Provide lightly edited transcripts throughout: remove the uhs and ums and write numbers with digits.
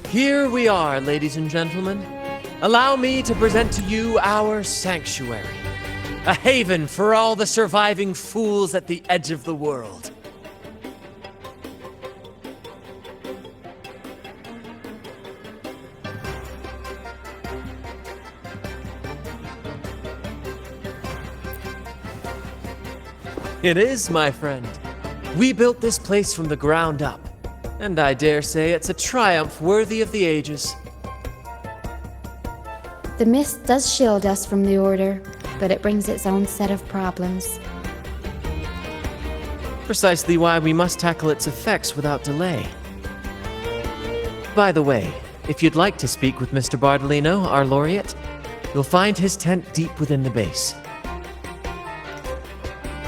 Here we are, ladies and gentlemen. Allow me to present to you our sanctuary. A haven for all the surviving fools at the edge of the world. It is, my friend. We built this place from the ground up, and I dare say it's a triumph worthy of the ages. The mist does shield us from the Order, but it brings its own set of problems. Precisely why we must tackle its effects without delay. By the way, if you'd like to speak with Mr. Bardolino, our laureate, you'll find his tent deep within the base.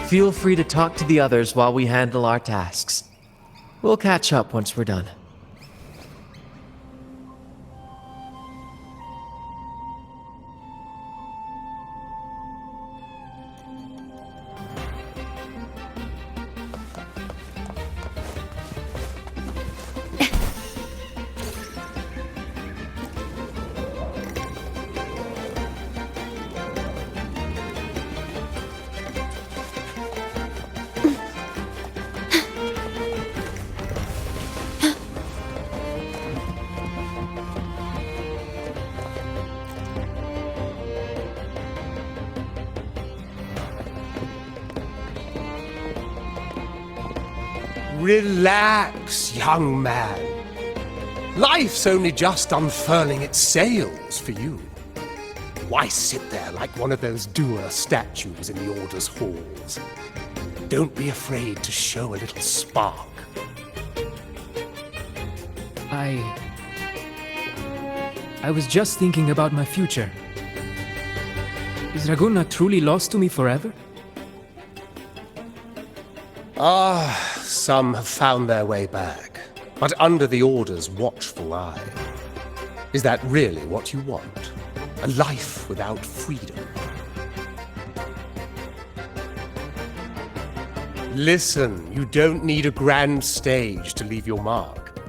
Feel free to talk to the others while we handle our tasks. We'll catch up once we're done. Relax, young man. Life's only just unfurling its sails for you. Why sit there like one of those dour statues in the Order's halls? Don't be afraid to show a little spark. I was just thinking about my future. Is Raguna truly lost to me forever? Some have found their way back, but under the Order's watchful eye. Is that really what you want? A life without freedom? Listen, you don't need a grand stage to leave your mark.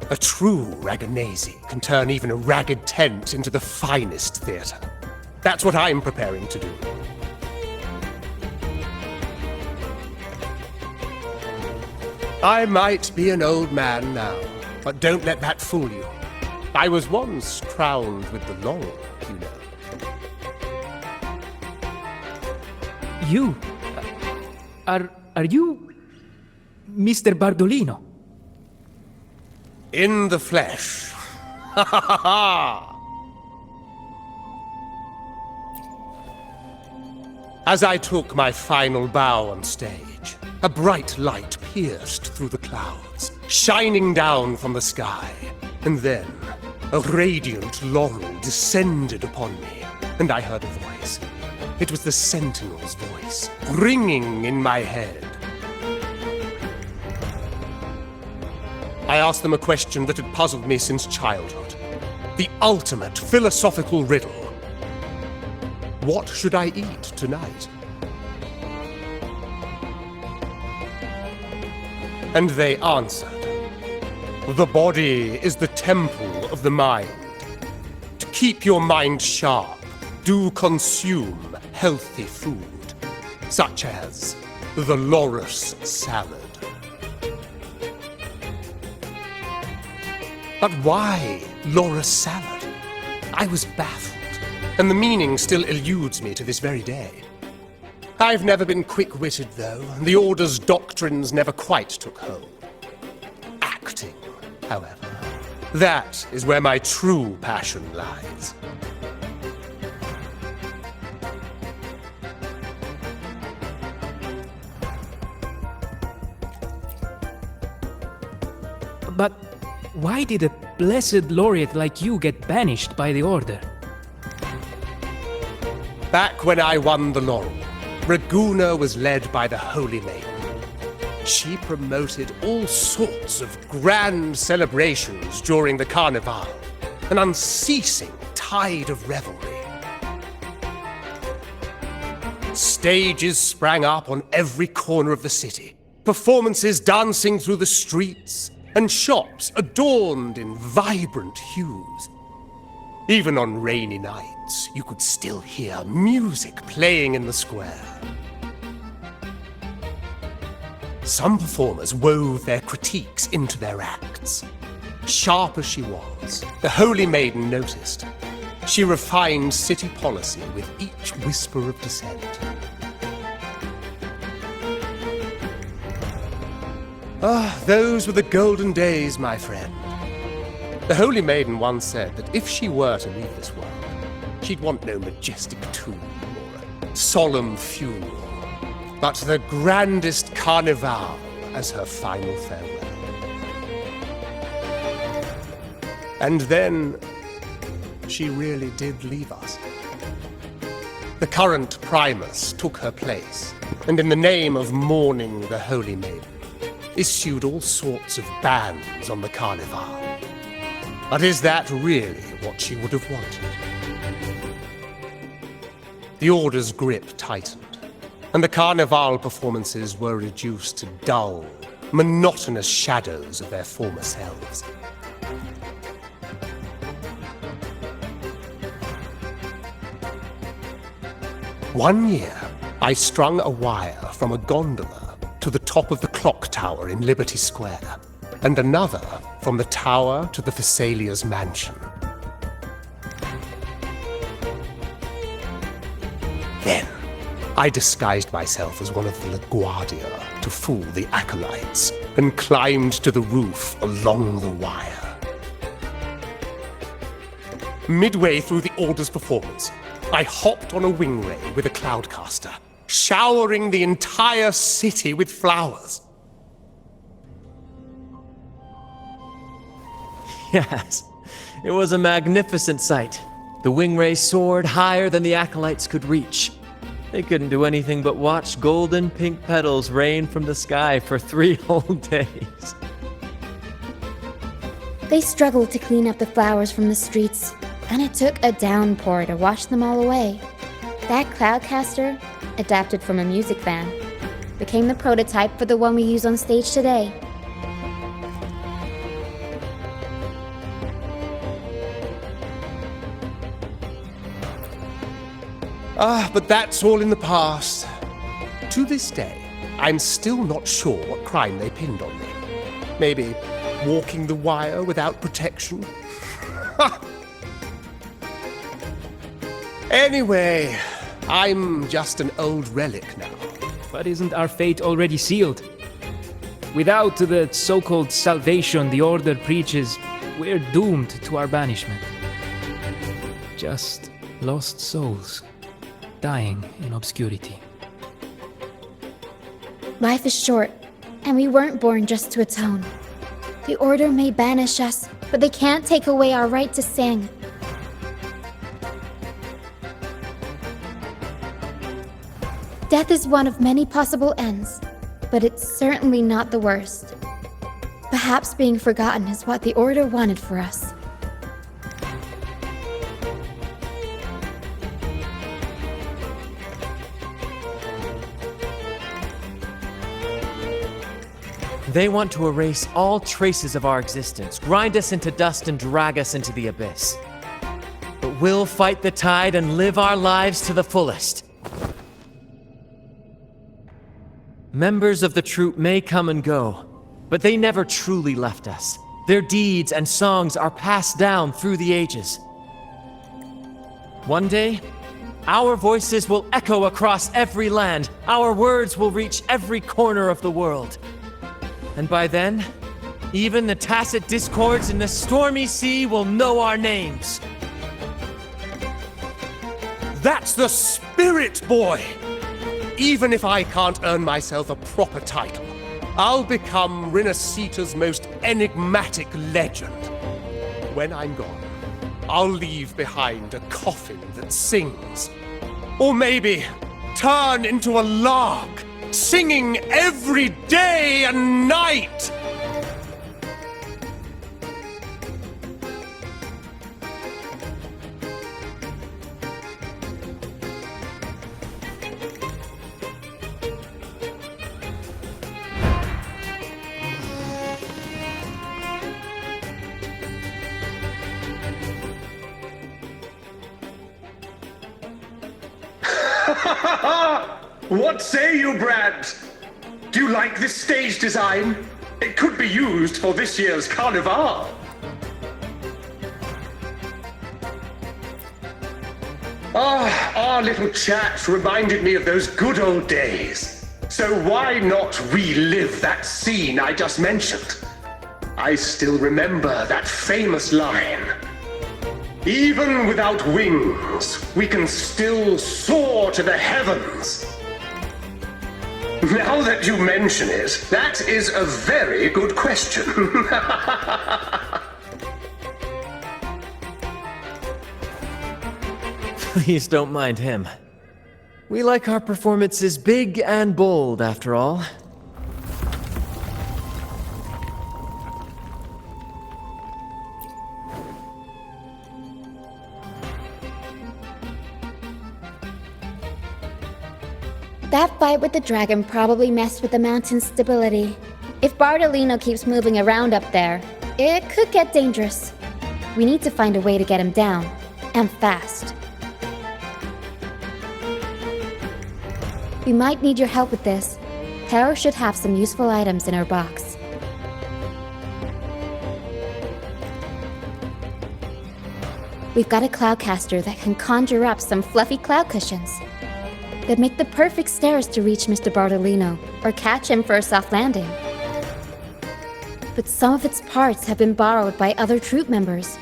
A true Ragonese can turn even a ragged tent into the finest theater. That's what I'm preparing to do. I might be an old man now, but don't let that fool you. I was once crowned with the laurel, you know. You? Are you Mr. Bardolino? In the flesh. Ha ha ha ha! As I took my final bow on stage, a bright light pierced through the clouds, shining down from the sky. And then, a radiant laurel descended upon me, and I heard a voice. It was the Sentinel's voice, ringing in my head. I asked them a question that had puzzled me since childhood. The ultimate philosophical riddle. What should I eat tonight? And they answered, the body is the temple of the mind. To keep your mind sharp, do consume healthy food, such as the loris salad. But why loris salad? I was baffled, and the meaning still eludes me to this very day. I've never been quick-witted, though. The Order's doctrines never quite took hold. Acting, however, that is where my true passion lies. But why did a blessed laureate like you get banished by the Order? Back when I won the laurel, Raguna was led by the Holy Maiden. She promoted all sorts of grand celebrations during the Carnival, an unceasing tide of revelry. Stages sprang up on every corner of the city, performances dancing through the streets, and shops adorned in vibrant hues. Even on rainy nights, you could still hear music playing in the square. Some performers wove their critiques into their acts. Sharp as she was, the Holy Maiden noticed. She refined city policy with each whisper of dissent. Ah, those were the golden days, my friend. The Holy Maiden once said that if she were to leave this world, she'd want no majestic tomb or a solemn funeral, but the grandest carnival as her final farewell. And then, she really did leave us. The current Primus took her place, and in the name of mourning the Holy Maiden, issued all sorts of bans on the carnival. But is that really what she would have wanted? The Order's grip tightened, and the carnival performances were reduced to dull, monotonous shadows of their former selves. One year, I strung a wire from a gondola to the top of the clock tower in Liberty Square, and another from the tower to the Thessalia's mansion. Then, I disguised myself as one of the LaGuardia to fool the acolytes, and climbed to the roof along the wire. Midway through the Order's performance, I hopped on a wing ray with a cloudcaster, showering the entire city with flowers. Yes, it was a magnificent sight. The wingray soared higher than the acolytes could reach. They couldn't do anything but watch golden pink petals rain from the sky for 3 whole days. They struggled to clean up the flowers from the streets, and it took a downpour to wash them all away. That cloudcaster, adapted from a music van, became the prototype for the one we use on stage today. But that's all in the past. To this day, I'm still not sure what crime they pinned on me. Maybe walking the wire without protection? Anyway, I'm just an old relic now. But isn't our fate already sealed? Without the so-called salvation the Order preaches, we're doomed to our banishment. Just lost souls, dying in obscurity. Life is short, and we weren't born just to atone. The Order may banish us, but they can't take away our right to sing. Death is one of many possible ends, but it's certainly not the worst. Perhaps being forgotten is what the Order wanted for us. They want to erase all traces of our existence, grind us into dust and drag us into the abyss. But we'll fight the tide and live our lives to the fullest. Members of the troupe may come and go, but they never truly left us. Their deeds and songs are passed down through the ages. One day, our voices will echo across every land. Our words will reach every corner of the world. And by then, even the tacit discords in the stormy sea will know our names. That's the spirit, boy! Even if I can't earn myself a proper title, I'll become Rinascita's most enigmatic legend. When I'm gone, I'll leave behind a coffin that sings. Or maybe turn into a lark, singing every day and night! What say you, Brad? Do you like this stage design? It could be used for this year's carnival. Our little chat reminded me of those good old days. So why not relive that scene I just mentioned? I still remember that famous line. Even without wings, we can still soar to the heavens. Now that you mention it, that is a very good question. Please don't mind him. We like our performances big and bold, after all. That fight with the dragon probably messed with the mountain's stability. If Bardolino keeps moving around up there, it could get dangerous. We need to find a way to get him down, and fast. We might need your help with this. Taro should have some useful items in her box. We've got a cloudcaster that can conjure up some fluffy cloud cushions. They'd make the perfect stairs to reach Mr. Bardolino, or catch him for a soft landing. But some of its parts have been borrowed by other troop members.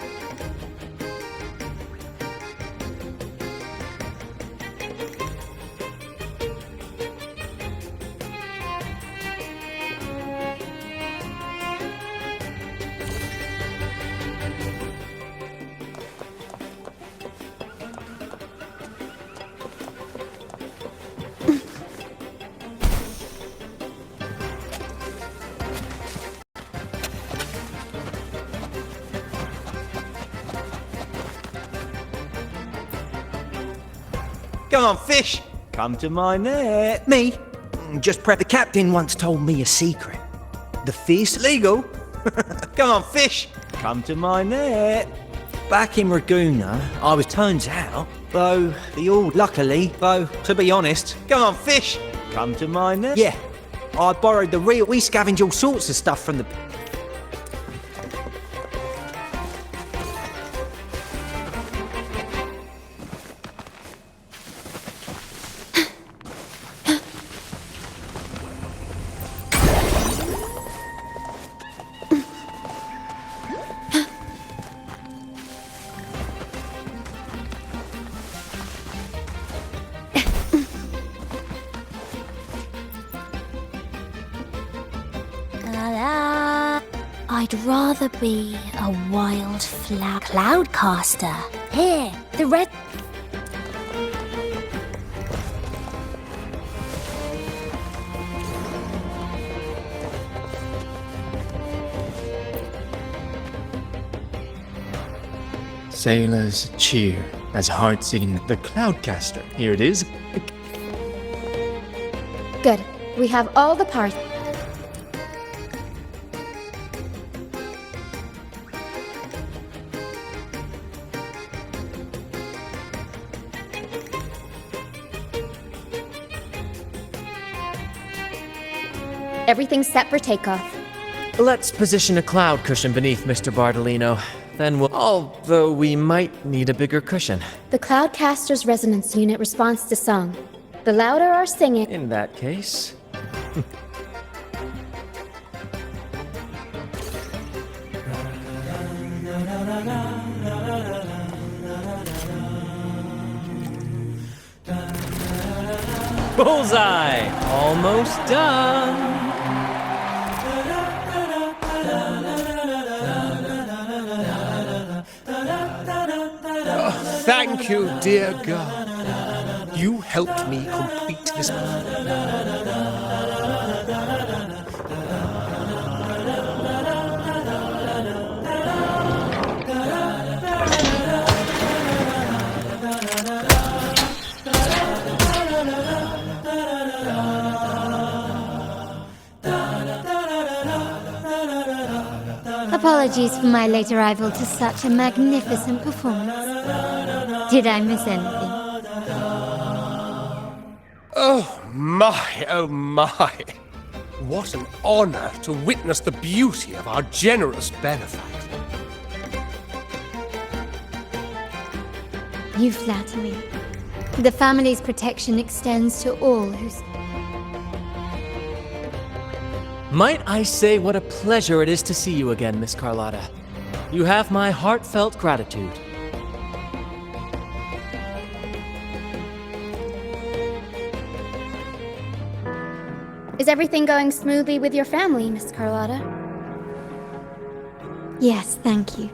Come on, fish! Come to my net. Me? Just prep. The captain once told me a secret. The fierce legal. Come on, fish! Come to my net. Back in Raguna, I was turns out, though, luckily, to be honest. Come on, fish! Come to my net. Yeah, I borrowed the reel. We scavenge all sorts of stuff from the... I'd rather be a wild cloudcaster. Here, the red... Sailors cheer as Heart sing the Cloudcaster. Here it is. Good. We have all the parts. Everything's set for takeoff. Let's position a cloud cushion beneath Mr. Bardolino. Then we'll... Although we might need a bigger cushion. The Cloudcaster's resonance unit responds to song. The louder our singing... In that case... Bullseye! Almost done! Thank you, dear God. You helped me complete this. Apologies for my late arrival to such a magnificent performance. Did I miss anything? Oh my, oh my. What an honor to witness the beauty of our generous benefactor. You flatter me. The family's protection extends to all who's... Might I say what a pleasure it is to see you again, Miss Carlotta. You have my heartfelt gratitude. Is everything going smoothly with your family, Miss Carlotta? Yes, thank you.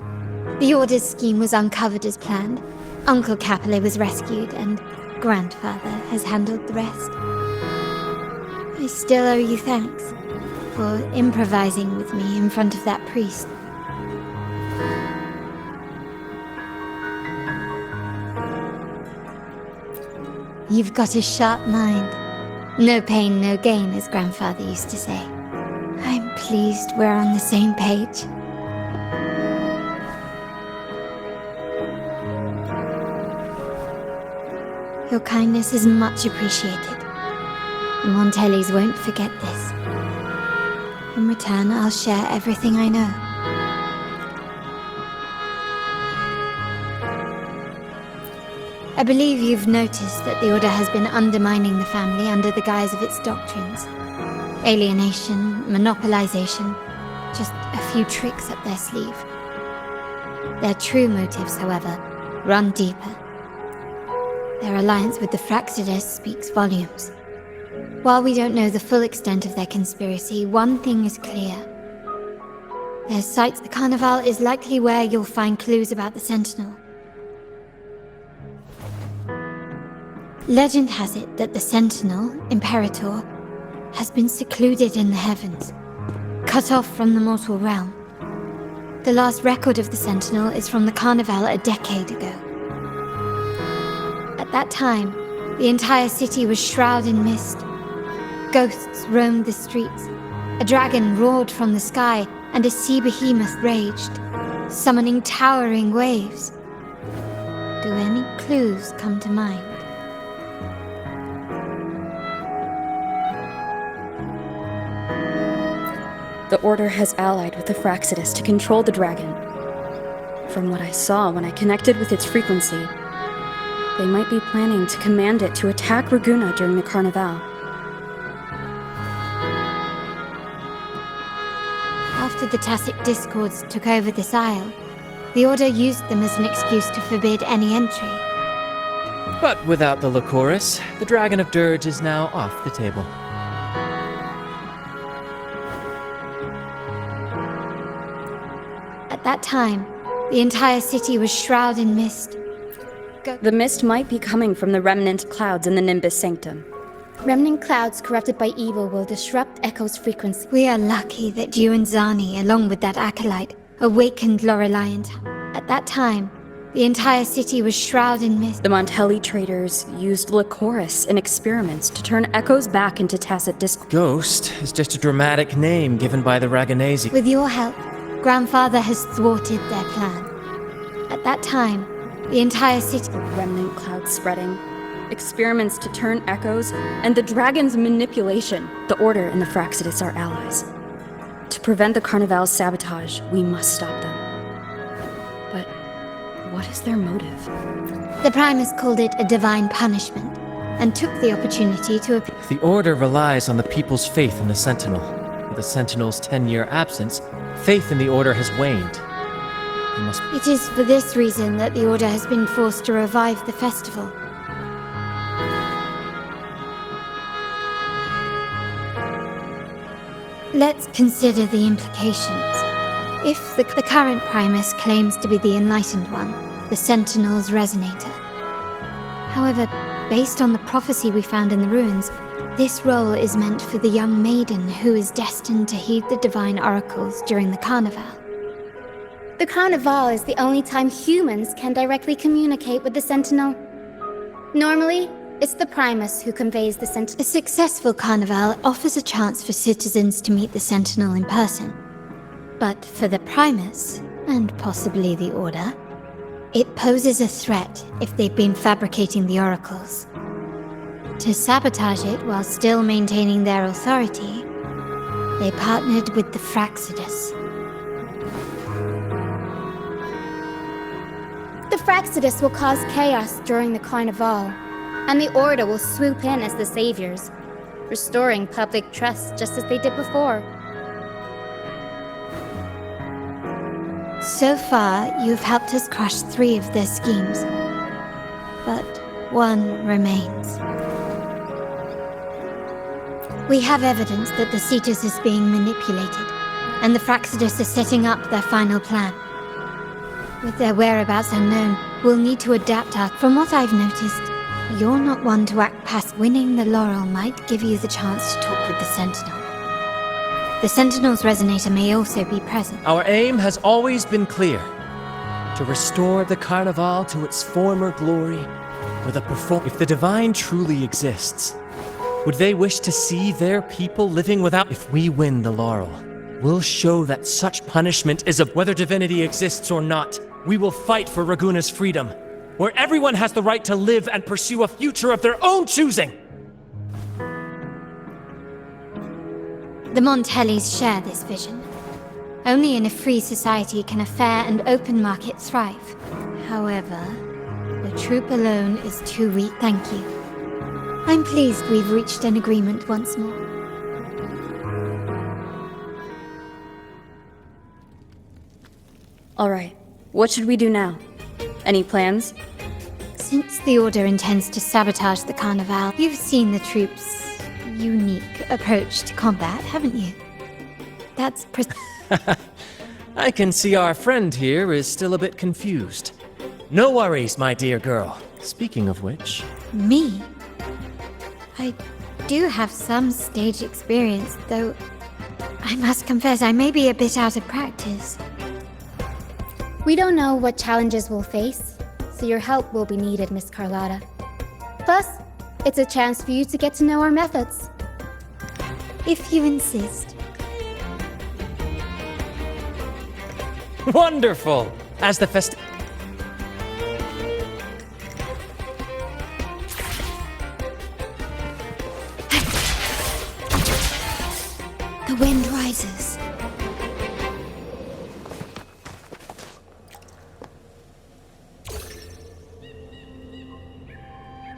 The Order's scheme was uncovered as planned. Uncle Capulet was rescued, and Grandfather has handled the rest. I still owe you thanks for improvising with me in front of that priest. You've got a sharp mind. No pain, no gain, as Grandfather used to say. I'm pleased we're on the same page. Your kindness is much appreciated. The Montellis won't forget this. In return, I'll share everything I know. I believe you've noticed that the Order has been undermining the family under the guise of its doctrines. Alienation, monopolization, just a few tricks up their sleeve. Their true motives, however, run deeper. Their alliance with the Fraxidus speaks volumes. While we don't know the full extent of their conspiracy, one thing is clear. Their site, the Carnival, is likely where you'll find clues about the Sentinel. Legend has it that the Sentinel, Imperator, has been secluded in the heavens, cut off from the mortal realm. The last record of the Sentinel is from the Carnival a decade ago. At that time, the entire city was shrouded in mist. Ghosts roamed the streets. A dragon roared from the sky, and a sea behemoth raged, summoning towering waves. Do any clues come to mind? The Order has allied with the Fraxidus to control the dragon. From what I saw when I connected with its frequency, they might be planning to command it to attack Raguna during the Carnival. After the Tacit Discords took over this isle, the Order used them as an excuse to forbid any entry. But without the Lycoris, the Dragon of Dirge is now off the table. At that time, the entire city was shrouded in mist. The mist might be coming from the remnant clouds in the Nimbus Sanctum. Remnant clouds corrupted by evil will disrupt Echo's frequency. We are lucky that you and Zani, along with that acolyte, awakened Lorelei in time. At that time, the entire city was shrouded in mist. The Montelli traders used Lycoris in experiments to turn Echoes back into Tacit Discord. Ghost is just a dramatic name given by the Raganesi. With your help, Grandfather has thwarted their plan. At that time, the entire city... The remnant clouds spreading, experiments to turn Echoes, and the dragon's manipulation. The Order and the Fraxidus are allies. To prevent the Carnival's sabotage, we must stop them. But what is their motive? The Primus called it a divine punishment, and took the opportunity to... The Order relies on the people's faith in the Sentinel. With the Sentinel's 10-year absence, faith in the Order has waned. It is for this reason that the Order has been forced to revive the festival. Let's consider the implications. If the current Primus claims to be the Enlightened One, the Sentinel's Resonator. However, based on the prophecy we found in the ruins, this role is meant for the young maiden who is destined to heed the divine oracles during the Carnival. The Carnival is the only time humans can directly communicate with the Sentinel. Normally, it's the Primus who conveys the Sentinel. A successful Carnival offers a chance for citizens to meet the Sentinel in person. But for the Primus, and possibly the Order, it poses a threat if they've been fabricating the oracles. To sabotage it while still maintaining their authority, they partnered with the Fraxidus. The Fraxidus will cause chaos during the Carnival, and the Order will swoop in as the saviors, restoring public trust just as they did before. So far, you've helped us crush 3 of their schemes, but one remains. We have evidence that the Cetus is being manipulated, and the Fraxidus are setting up their final plan. With their whereabouts unknown, we'll need to adapt our... From what I've noticed, you're not one to act past. Winning the laurel might give you the chance to talk with the Sentinel. The Sentinel's resonator may also be present. Our aim has always been clear. To restore the Carnival to its former glory with a If the Divine truly exists, would they wish to see their people living without... If we win the laurel, we'll show that such punishment is whether divinity exists or not. We will fight for Raguna's freedom, where everyone has the right to live and pursue a future of their own choosing. The Montellis share this vision. Only in a free society can a fair and open market thrive. However, the troop alone is too weak. Thank you. I'm pleased we've reached an agreement once more. All right, what should we do now? Any plans? Since the Order intends to sabotage the Carnival, you've seen the troops' unique approach to combat, haven't you? That's I can see our friend here is still a bit confused. No worries, my dear girl. Speaking of which... Me? I do have some stage experience, though I must confess I may be a bit out of practice. We don't know what challenges we'll face, so your help will be needed, Miss Carlotta. Plus, it's a chance for you to get to know our methods. If you insist. Wonderful! As the The wind rises.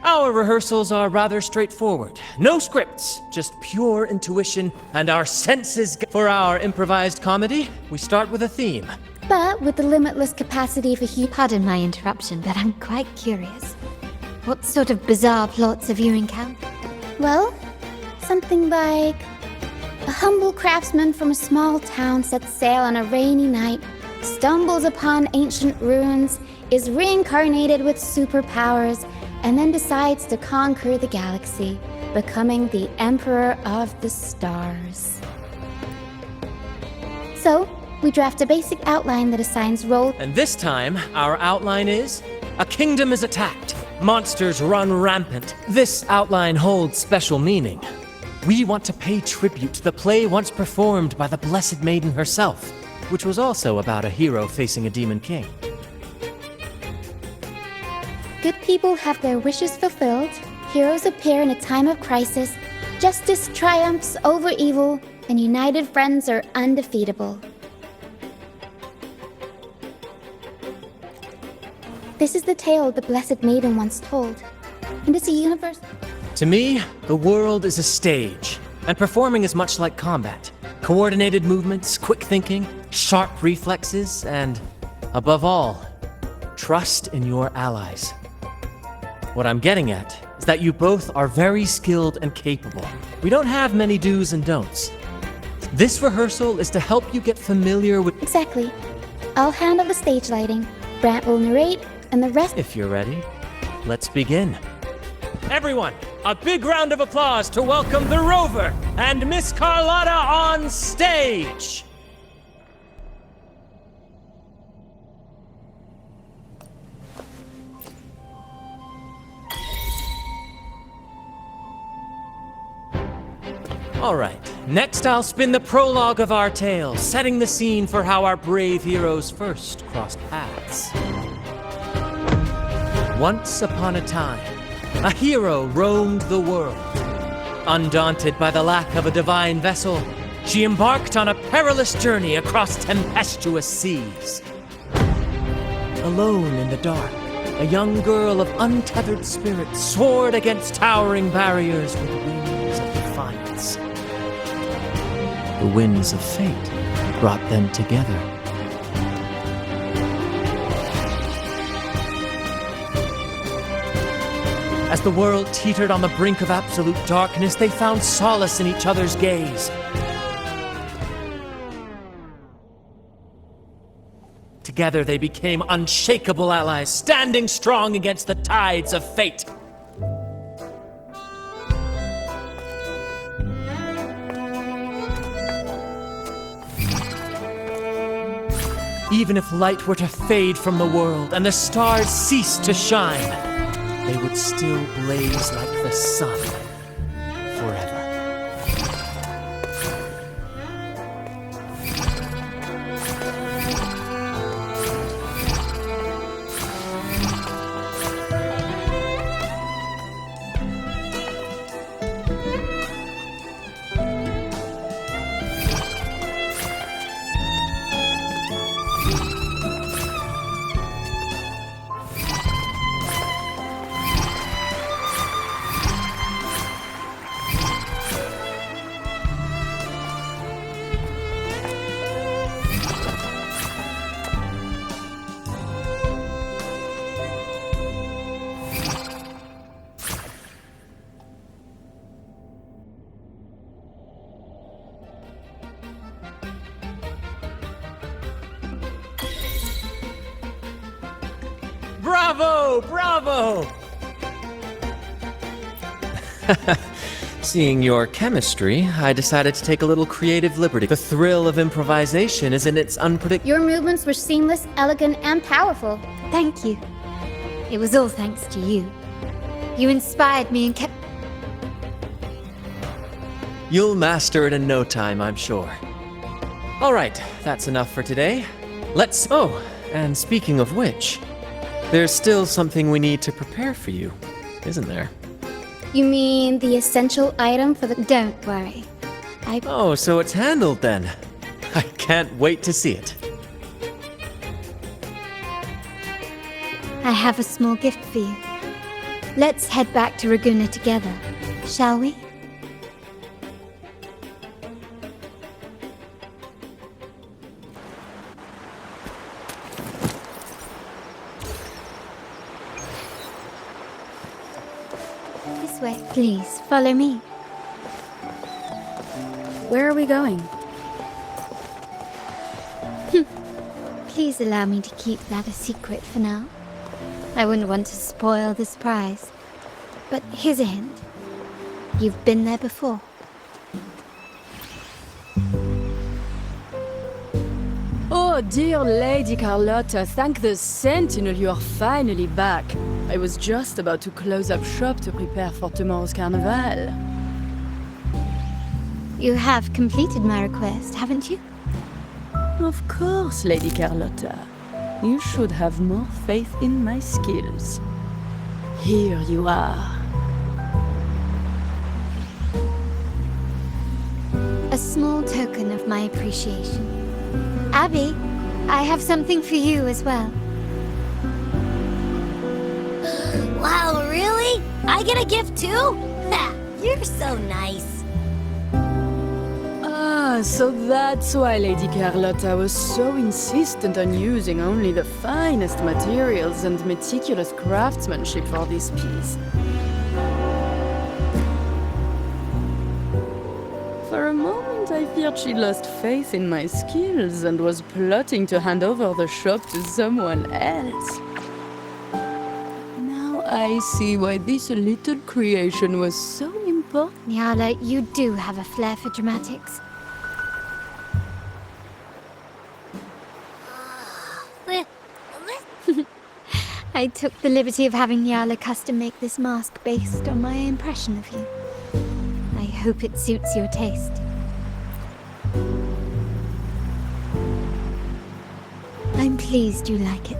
Our rehearsals are rather straightforward. No scripts, just pure intuition and our senses. For our improvised comedy, we start with a theme. But with the limitless capacity for Pardon my interruption, but I'm quite curious. What sort of bizarre plots have you encountered? Well, something like... A humble craftsman from a small town sets sail on a rainy night, stumbles upon ancient ruins, is reincarnated with superpowers, and then decides to conquer the galaxy, becoming the Emperor of the Stars. So, we draft a basic outline that assigns roles. And this time, our outline is... A kingdom is attacked. Monsters run rampant. This outline holds special meaning. We want to pay tribute to the play once performed by the Blessed Maiden herself, which was also about a hero facing a demon king. Good people have their wishes fulfilled, heroes appear in a time of crisis, justice triumphs over evil, and united friends are undefeatable. This is the tale the Blessed Maiden once told, and it's a universe... To me, the world is a stage, and performing is much like combat. Coordinated movements, quick thinking, sharp reflexes, and, above all, trust in your allies. What I'm getting at is that you both are very skilled and capable. We don't have many do's and don'ts. This rehearsal is to help you get familiar with... Exactly. I'll handle the stage lighting, Brant will narrate, and the rest... If you're ready, let's begin. Everyone, a big round of applause to welcome the Rover and Miss Carlotta on stage! All right, next I'll spin the prologue of our tale, setting the scene for how our brave heroes first crossed paths. Once upon a time, a hero roamed the world. Undaunted by the lack of a divine vessel, she embarked on a perilous journey across tempestuous seas. Alone in the dark, a young girl of untethered spirit soared against towering barriers with wings of defiance. The winds of fate brought them together. As the world teetered on the brink of absolute darkness, they found solace in each other's gaze. Together they became unshakable allies, standing strong against the tides of fate. Even if light were to fade from the world and the stars cease to shine, they would still blaze like the sun forever. Bravo! Bravo! Seeing your chemistry, I decided to take a little creative liberty. The thrill of improvisation is in its unpredictable... Your movements were seamless, elegant, and powerful. Thank you. It was all thanks to you. You inspired me and kept... You'll master it in no time, I'm sure. All right, that's enough for today. Let's... Oh, and speaking of which, there's still something we need to prepare for you, isn't there? You mean the essential item for the... Don't worry. Oh, so it's handled then. I can't wait to see it. I have a small gift for you. Let's head back to Raguna together, shall we? This way, please, follow me. Where are we going? Please allow me to keep that a secret for now. I wouldn't want to spoil the surprise. But here's a hint. You've been there before. Oh, dear Lady Carlotta, thank the Sentinel you are finally back. I was just about to close up shop to prepare for tomorrow's carnival. You have completed my request, haven't you? Of course, Lady Carlotta. You should have more faith in my skills. Here you are. A small token of my appreciation. Abby, I have something for you as well. Wow, really? I get a gift too? Ha, you're so nice. Ah, so that's why Lady Carlotta was so insistent on using only the finest materials and meticulous craftsmanship for this piece. For a moment, I feared she lost faith in my skills and was plotting to hand over the shop to someone else. Now I see why this little creation was so important. Nyala, you do have a flair for dramatics. I took the liberty of having Nyala custom make this mask based on my impression of you. I hope it suits your taste. I'm pleased you like it.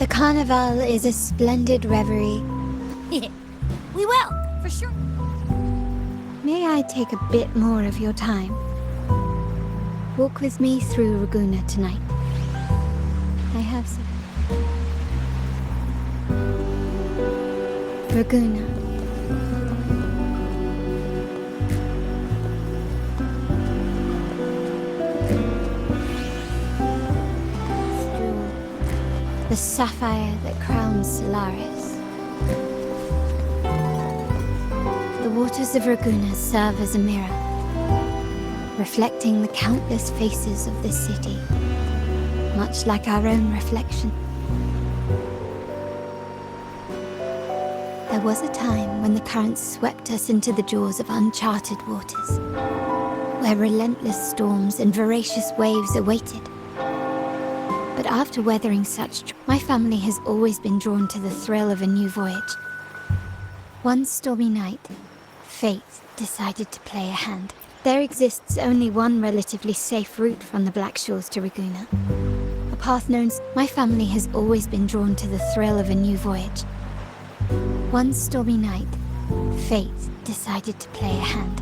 The carnival is a splendid reverie. We will, for sure. May I take a bit more of your time? Walk with me through Raguna tonight. I have some. Raguna. Through the sapphire that crowns Solaris. The waters of Raguna serve as a mirror, reflecting the countless faces of this city, much like our own reflection. There was a time when the currents swept us into the jaws of uncharted waters, where relentless storms and voracious waves awaited. But after weathering such, my family has always been drawn to the thrill of a new voyage. One stormy night, fate decided to play a hand. There exists only one relatively safe route from the Black Shores to Raguna. A path known. My family has always been drawn to the thrill of a new voyage. One stormy night, fate decided to play a hand.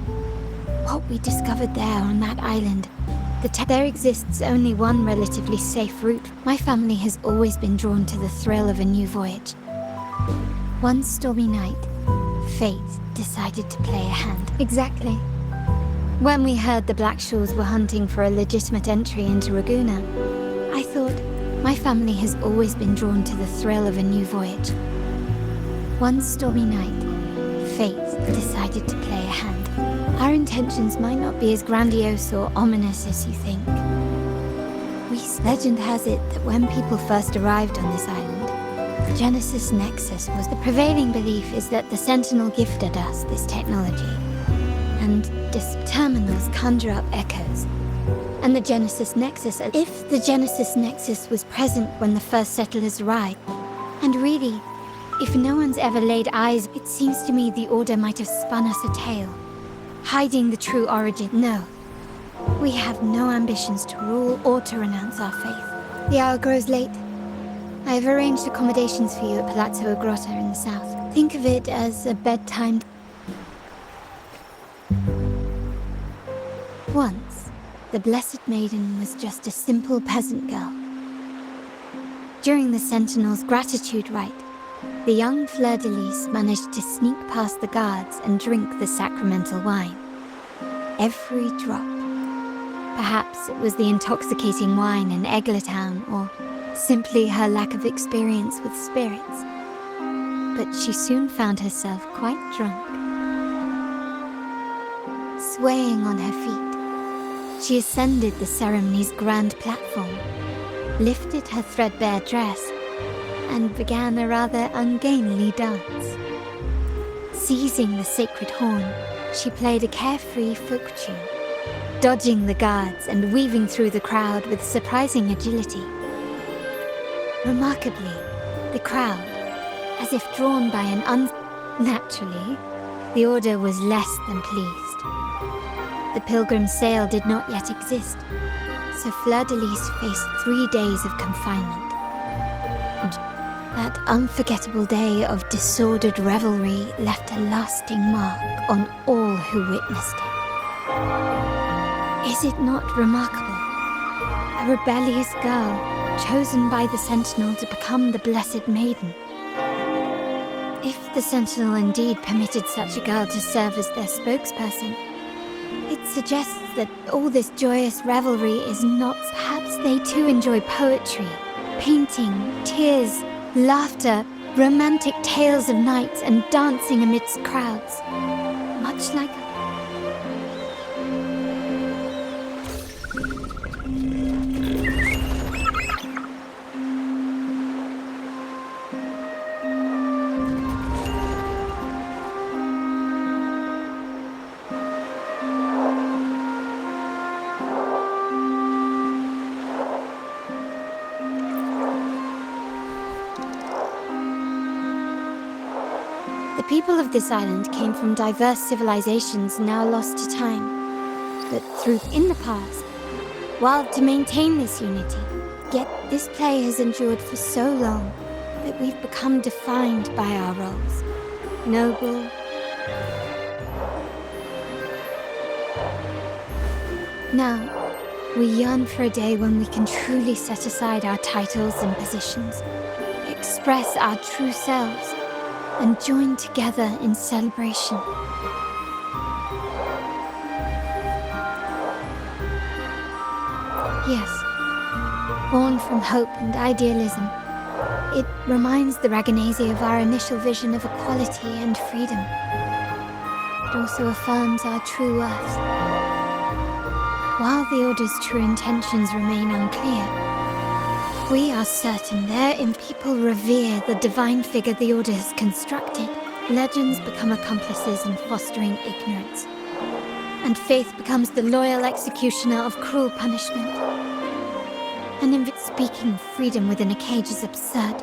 What we discovered there on that island, there exists only one relatively safe route. My family has always been drawn to the thrill of a new voyage. One stormy night, fate decided to play a hand. Exactly. When we heard the Black Shores were hunting for a legitimate entry into Raguna, I thought, my family has always been drawn to the thrill of a new voyage. One stormy night, fate decided to play a hand. Our intentions might not be as grandiose or ominous as you think. Legend has it that when people first arrived on this island, the Genesis Nexus was the prevailing belief is that the Sentinel gifted us this technology. And these terminals conjure up echoes. And the Genesis Nexus, if the Genesis Nexus was present when the first settlers arrived, and really, if no one's ever laid eyes, it seems to me the Order might have spun us a tale, hiding the true origin. No, we have no ambitions to rule or to renounce our faith. The hour grows late. I have arranged accommodations for you at Palazzo Agrotta in the south. Think of it as a bedtime. Once, the Blessed Maiden was just a simple peasant girl. During the Sentinel's gratitude rite, the young fleur-de-lis managed to sneak past the guards and drink the sacramental wine. Every drop. Perhaps it was the intoxicating wine in Eggletown, or simply her lack of experience with spirits. But she soon found herself quite drunk. Swaying on her feet, she ascended the ceremony's grand platform, lifted her threadbare dress, and began a rather ungainly dance. Seizing the sacred horn, she played a carefree folk tune, dodging the guards and weaving through the crowd with surprising agility. Remarkably, the crowd, as if drawn by an Naturally, the Order was less than pleased. The pilgrim sale did not yet exist, so Fleur-de-Lis faced 3 days of confinement. That unforgettable day of disordered revelry left a lasting mark on all who witnessed it. Is it not remarkable? A rebellious girl, chosen by the Sentinel to become the Blessed Maiden. If the Sentinel indeed permitted such a girl to serve as their spokesperson, it suggests that all this joyous revelry is not. Perhaps they too enjoy poetry, painting, tears, laughter, romantic tales of nights, and dancing amidst crowds. Much like The people of this island came from diverse civilizations now lost to time, but in the past, while to maintain this unity, yet this play has endured for so long, we've become defined by our roles. Noble. Now, we yearn for a day when we can truly set aside our titles and positions, express our true selves, and join together in celebration. Yes, born from hope and idealism, it reminds the Raganese of our initial vision of equality and freedom. It also affirms our true worth. While the Order's true intentions remain unclear, we are certain therein people revere the divine figure the Order has constructed. Legends become accomplices in fostering ignorance, and faith becomes the loyal executioner of cruel punishment. And if it's speaking of freedom within a cage is absurd,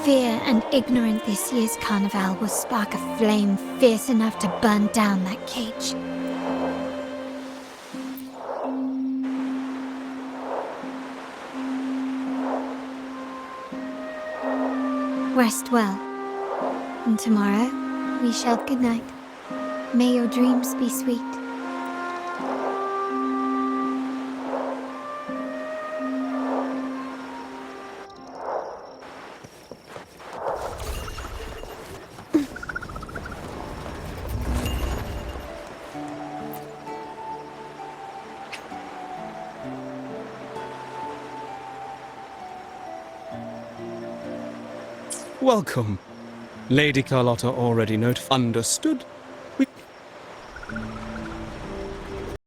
fear and ignorance this year's carnival will spark a flame fierce enough to burn down that cage. Rest well, and tomorrow we shall good night. May your dreams be sweet. Welcome. Lady Carlotta already understood.